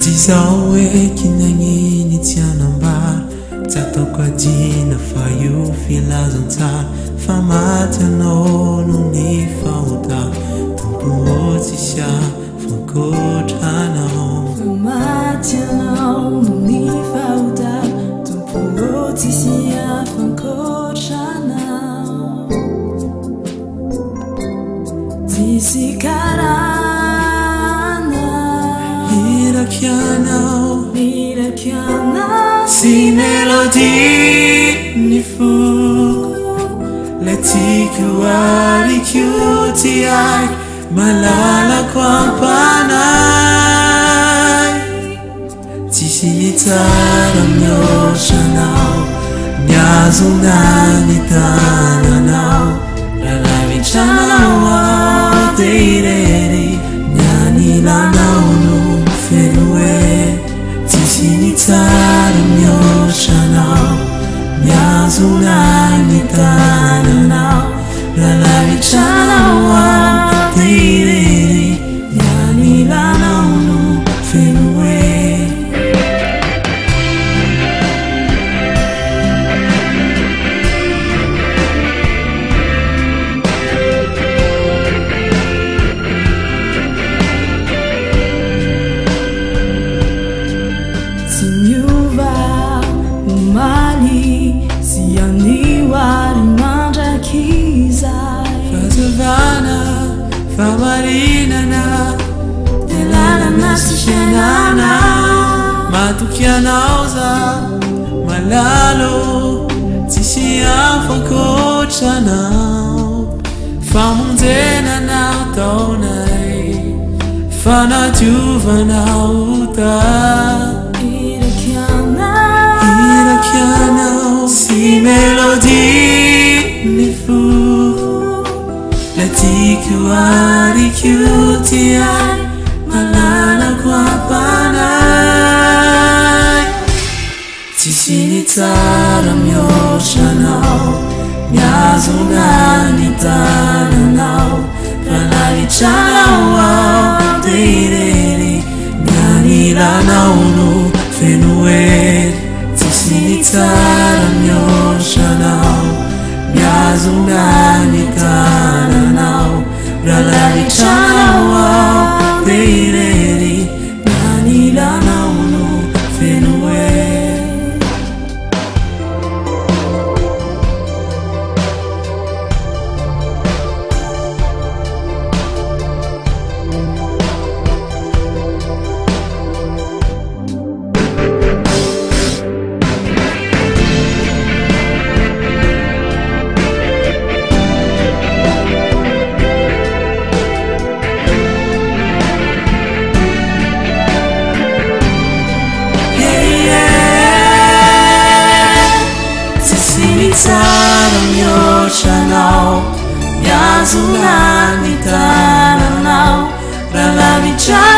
Tizawe kinangini tianambar Tatokwa dina fa yu filazantar Famati anao no ny fahota Tompo tsisy afankotranao Famati anao no ny fahota Tompo tsisy afankotranao Tsisy karaha Miraky anao Si melodie ny foko Le tiako ariko ty ay Malalako ampanay Tsisy tsara mihoatra anao Miazona ny tananao Ralavitranao ao de irery Nianilanao no feno e Tsisy ny tsara mihoatra anao Miazona ny tananao Ralavitranao ao de irery Nianilanao no feno e Famarinana Telalana sishenana Matukianao za malalo Tsisy afankotranao Famonjenanao taonay Fanadiovanao ta Iraky anao Si melodie ny foko Le tiako ariko ty ay Malalako ampanay Tsisy ny tsara mihoatra anao Miazona ny tananao Ralavitranao ao de irery Nianilanao no feno e Tsisy ny tsara mihoatra anao Miazona ny tananao Ralavitranao ao de irery Nianilanao no feno e Tsara mihoatra anao Miazona ny tananao Ralavitranao